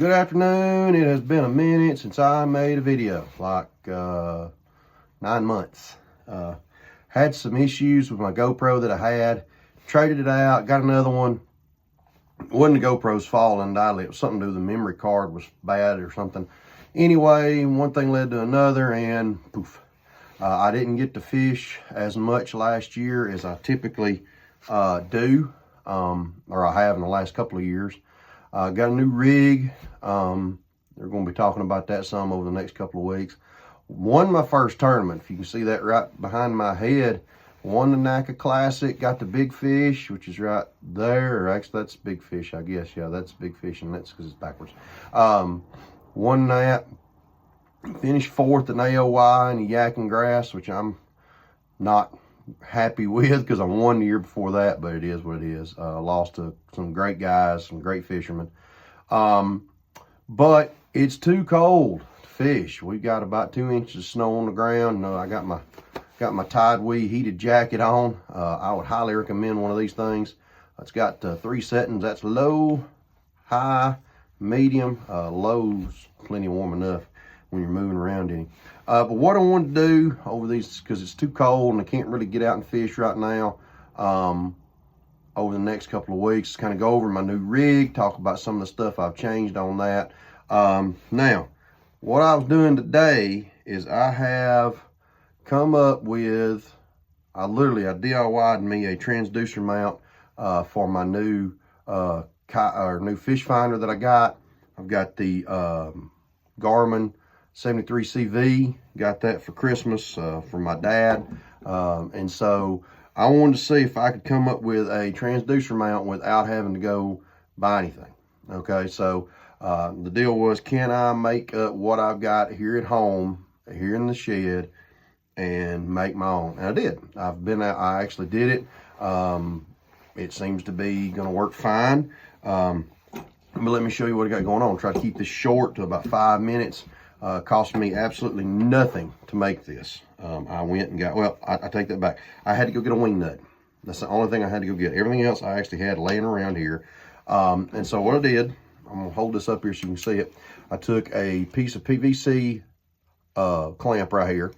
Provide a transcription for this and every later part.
Good afternoon. It has been a minute since I made a video, like 9 months. Had some issues with my GoPro that I had, traded it out, got another one. It wasn't the GoPro's fault, undoubtedly. It was something to do with the memory card was bad or something. Anyway, one thing led to another, and poof. I didn't get to fish as much last year as I typically do, or I have in the last couple of years. Got a new rig. They're going to be talking about that some over the next couple of weeks. Won my first tournament. If you can see that right behind my head. Won the NACA Classic. Got the big fish, which is right there. Or actually, that's big fish, I guess. Yeah, that's big fish, and that's because it's backwards. Won that. Finished fourth in AOY in the Yak and Grass, which I'm not happy with because I won the year before that, but it is what it is. Lost to some great guys, some great fishermen. But it's too cold to fish. We've got about 2 inches of snow on the ground. I got my Tide Wee heated jacket on. I would highly recommend one of these things. It's got 3 settings. That's low, high, medium. Low's plenty warm enough when you're moving around in it. But what I want to do over these, because it's too cold and I can't really get out and fish right now, over the next couple of weeks, kind of go over my new rig, talk about some of the stuff I've changed on that. Now, what I was doing today is I have come up with, I DIY'd me a transducer mount for my new new fish finder that I got. I've got the Garmin 73CV, got that for Christmas from my dad, and so I wanted to see if I could come up with a transducer mount without having to go buy anything. Okay, so the deal was, can I make up what I've got here at home, here in the shed, and make my own? And I did. I actually did it. It seems to be going to work fine. But let me show you what I got going on. Try to keep this short to about 5 minutes. Cost me absolutely nothing to make this. I went and got, well, I take that back. I had to go get a wing nut. That's the only thing I had to go get. Everything else I actually had laying around here. And so what I did, I'm going to hold this up here so you can see it. I took a piece of PVC clamp right here.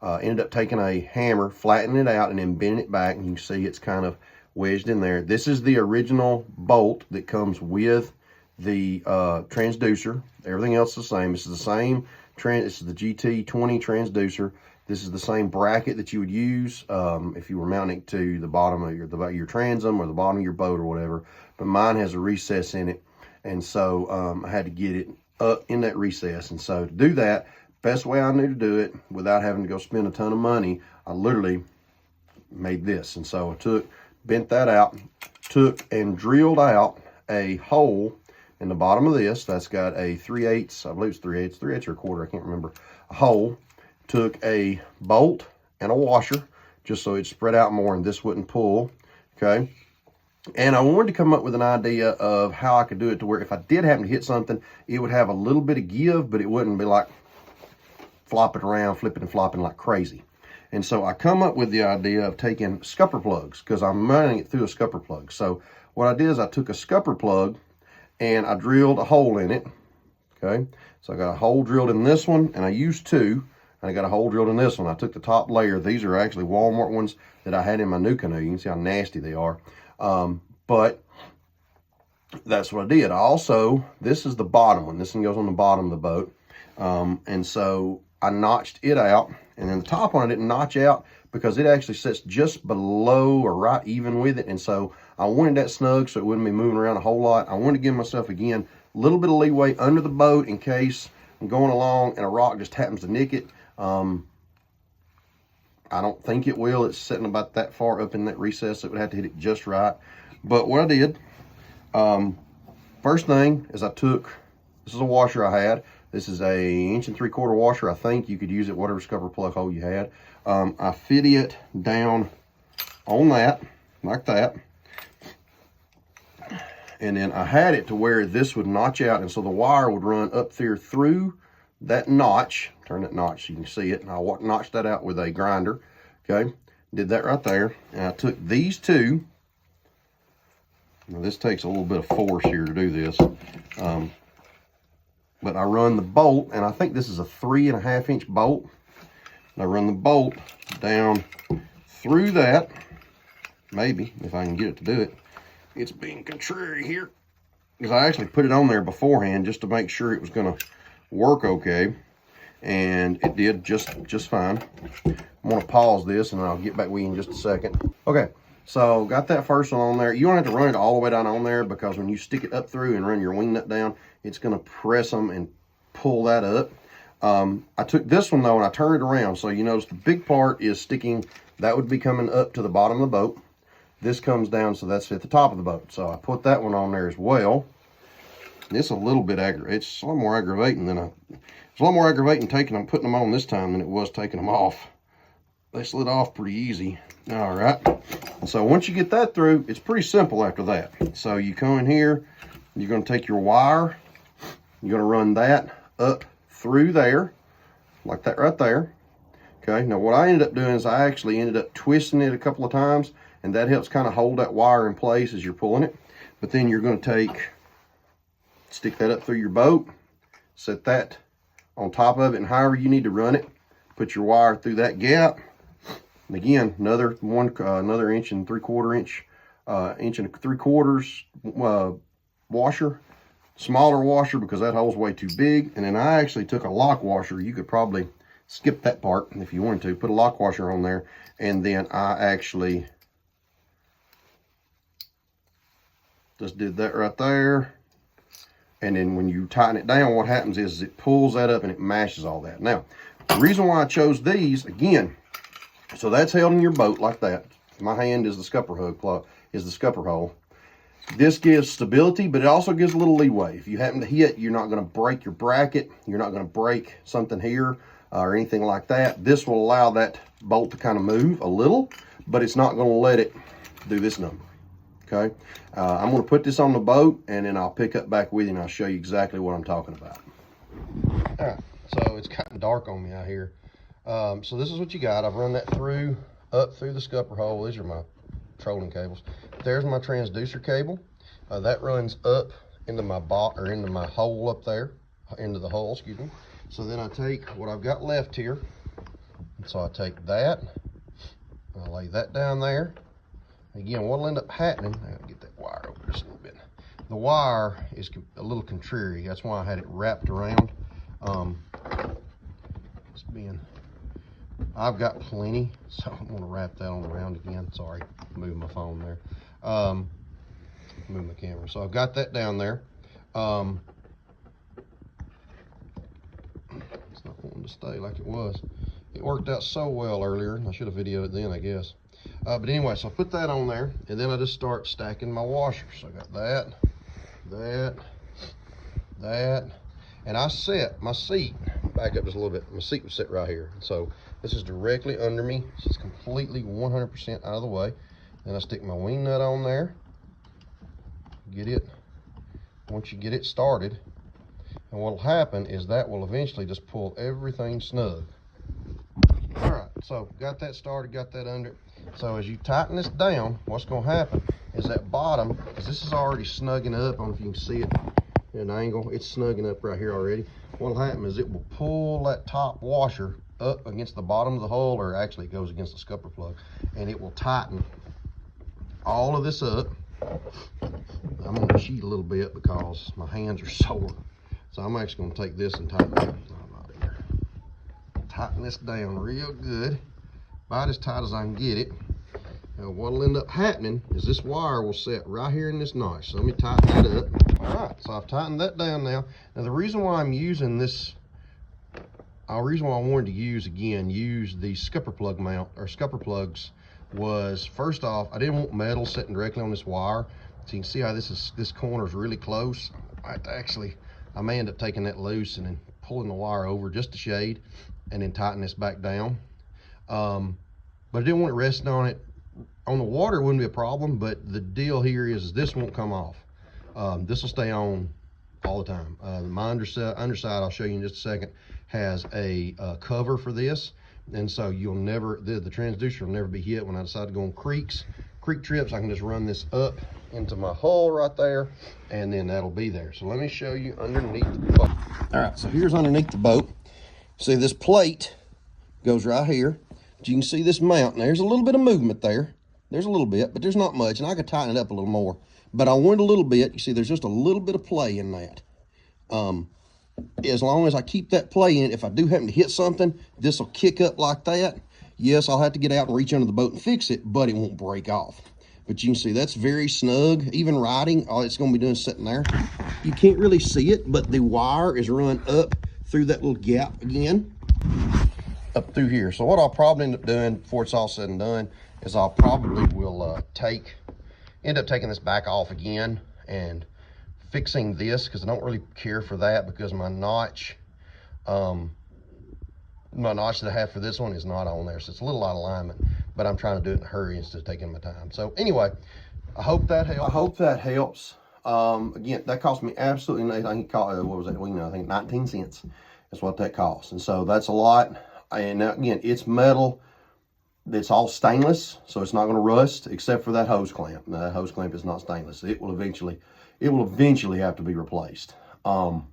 Ended up taking a hammer, flattening it out, and then bending it back. And you can see it's kind of wedged in there. This is the original bolt that comes with the transducer. Everything else is the same. This is the same this is the GT20 transducer. This is the same bracket that you would use if you were mounting it to the bottom of your transom or the bottom of your boat or whatever. But mine has a recess in it, and so I had to get it up in that recess. And so to do that, best way I knew to do it without having to go spend a ton of money, I literally made this. And so I bent that out, and drilled out a hole in the bottom of this. That's got a 3/8, I believe it's 3/8 or a quarter, I can't remember, a hole. Took a bolt and a washer just so it spread out more and this wouldn't pull, okay? And I wanted to come up with an idea of how I could do it to where if I did happen to hit something, it would have a little bit of give, but it wouldn't be like flopping around, flipping and flopping like crazy. And so I come up with the idea of taking scupper plugs, because I'm running it through a scupper plug. So what I did is I took a scupper plug and I drilled a hole in it, okay? So I got a hole drilled in this one, and I used 2, and I got a hole drilled in this one. I took the top layer. These are actually Walmart ones that I had in my new canoe. You can see how nasty they are. But that's what I did. This is the bottom one. This one goes on the bottom of the boat. And so I notched it out, and then the top one I didn't notch out because it actually sits just below or right even with it. And so I wanted that snug so it wouldn't be moving around a whole lot. I wanted to give myself, again, a little bit of leeway under the boat in case I'm going along and a rock just happens to nick it. I don't think it will. It's sitting about that far up in that recess. It would have to hit it just right. But what I did, first thing is this is a washer I had. This is a 1 3/4 washer. I think you could use it whatever scupper plug hole you had. I fit it down on that, like that. And then I had it to where this would notch out, and so the wire would run up there through that notch. Turn that notch so you can see it. And I notched that out with a grinder. Okay, did that right there. And I took these 2. Now this takes a little bit of force here to do this. but I run the bolt, and I think this is a 3.5 inch bolt. And I run the bolt down through that, maybe, if I can get it to do it. It's being contrary here, because I actually put it on there beforehand just to make sure it was gonna work okay. And it did just fine. I'm gonna pause this and I'll get back with you in just a second. Okay, so got that first one on there. You don't have to run it all the way down on there, because when you stick it up through and run your wing nut down, it's gonna press them and pull that up. I took this one though and I turned it around. So you notice the big part is sticking, that would be coming up to the bottom of the boat. This comes down, so that's at the top of the boat. So I put that one on there as well. It's a little bit it's a little more aggravating than it's a lot more aggravating putting them on this time than it was taking them off. They slid off pretty easy. All right. So once you get that through, it's pretty simple after that. So you come in here, you're going to take your wire, you're going to run that up through there, like that right there. Okay. Now what I ended up doing is I actually ended up twisting it a couple of times, and that helps kind of hold that wire in place as you're pulling it. But then you're going to stick that up through your boat, set that on top of it, and however you need to run it, put your wire through that gap. And again, another 1.75 inch, inch and 3/4 washer, smaller washer because that hole's way too big. And then I actually took a lock washer. You could probably skip that part if you wanted to, put a lock washer on there. And then I actually just did that right there. And then when you tighten it down, what happens is it pulls that up and it mashes all that. Now, the reason why I chose these, again, so that's held in your boat like that. My hand is the scupper hole. This gives stability, but it also gives a little leeway. If you happen to hit, you're not going to break your bracket. You're not going to break something here or anything like that. This will allow that bolt to kind of move a little, but it's not going to let it do this number. Okay, I'm going to put this on the boat, and then I'll pick up back with you and I'll show you exactly what I'm talking about. All right, so it's kind of dark on me out here. So this is what you got. I've run that up through the scupper hole. These are my trolling cables. There's my transducer cable. That runs up into my hole up there, into the hole, excuse me. So then I take what I've got left here. So I take that, and I lay that down there. Again, what'll end up happening, I gotta get that wire over just a little bit. The wire is a little contrary. That's why I had it wrapped around. I've got plenty, so I'm gonna wrap that on around again. Sorry, moving my phone there. Move my camera. So I've got that down there. It's not wanting to stay like it was. It worked out so well earlier. I should have videoed it then, I guess. But anyway, so I put that on there, and then I just start stacking my washers. So I got that, and I set my seat, back up just a little bit, my seat was set right here. So this is directly under me, so it's completely 100% out of the way. Then I stick my wing nut on there, once you get it started, and what'll happen is that will eventually just pull everything snug. All right, so got that started, got that under. So as you tighten this down, what's going to happen is that bottom, because this is already snugging up, I don't know if you can see it at an angle, it's snugging up right here already. What'll happen is it will pull that top washer up against the bottom of the hole, or actually it goes against the scupper plug, and it will tighten all of this up. I'm going to cheat a little bit because my hands are sore. So I'm actually going to take this and tighten this down real good, about as tight as I can get it. Now what'll end up happening is this wire will set right here in this notch. So let me tighten that up. All right, so I've tightened that down now. Now the reason why I'm using this, the reason why I wanted to use the scupper plug mount, or scupper plugs, was first off, I didn't want metal sitting directly on this wire. So you can see how this corner is really close. I may end up taking that loose and then pulling the wire over just a shade, and then tighten this back down. But I didn't want it resting on it. On the water, it wouldn't be a problem, but the deal here is this won't come off. This will stay on all the time. My underside, I'll show you in just a second, has a cover for this, and so you'll never, the transducer will never be hit when I decide to go on creeks creek trips, I can just run this up into my hole right there, and then that'll be there. So let me show you underneath the boat. All right, so here's underneath the boat. See, this plate goes right here. But you can see this mount. Now, there's a little bit of movement there. There's a little bit, but there's not much, and I could tighten it up a little more. But I want a little bit. You see, there's just a little bit of play in that. As long as I keep that play in, if I do happen to hit something, this will kick up like that. Yes, I'll have to get out and reach under the boat and fix it, but it won't break off. But you can see that's very snug. Even riding, all it's going to be doing is sitting there. You can't really see it, but the wire is run up through that little gap again, up through here. So what I'll probably end up doing before it's all said and done is I'll probably will end up taking this back off again and fixing this, because I don't really care for that, because my notch that I have for this one is not on there, so it's a little out of alignment, but I'm trying to do it in a hurry instead of taking my time. So anyway, I hope that helps. Again, that cost me absolutely nothing. I think what was that? I think 19 cents is what that cost, and so that's a lot. And now, again, it's metal. It's all stainless, so it's not going to rust, except for that hose clamp. Now, that hose clamp is not stainless. It will eventually have to be replaced. But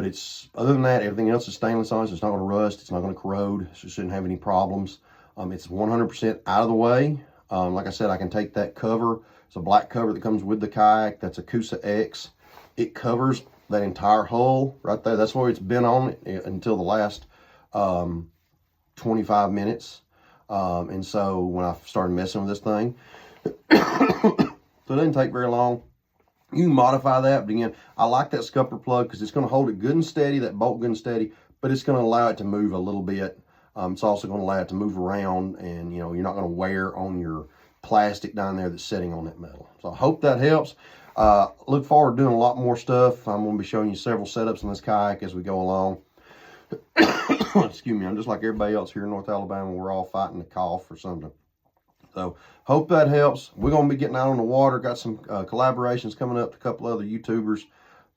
it's, other than that, everything else is stainless on it, so it's not going to rust. It's not going to corrode, so it shouldn't have any problems. It's 100% out of the way. Like I said, I can take that cover. It's a black cover that comes with the kayak. That's a Coosa X. It covers that entire hull right there. That's where it's been on until the last 25 minutes. And so when I started messing with this thing, so it didn't take very long. You can modify that, but again, I like that scupper plug because it's going to hold it good and steady, that bolt good and steady, but it's going to allow it to move a little bit. It's also going to allow it to move around, and you're not going to wear on your plastic down there that's sitting on that metal. So I hope that helps. Look forward to doing a lot more stuff. I'm going to be showing you several setups on this kayak as we go along. Excuse me, I'm just like everybody else here in North Alabama. We're all fighting a cough or something. So hope that helps. We're going to be getting out on the water. Got some collaborations coming up with a couple other YouTubers.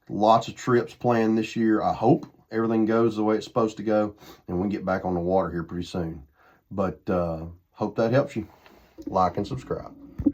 Lots of trips planned this year. I hope everything goes the way it's supposed to go, and we can get back on the water here pretty soon. But hope that helps you. Like and subscribe.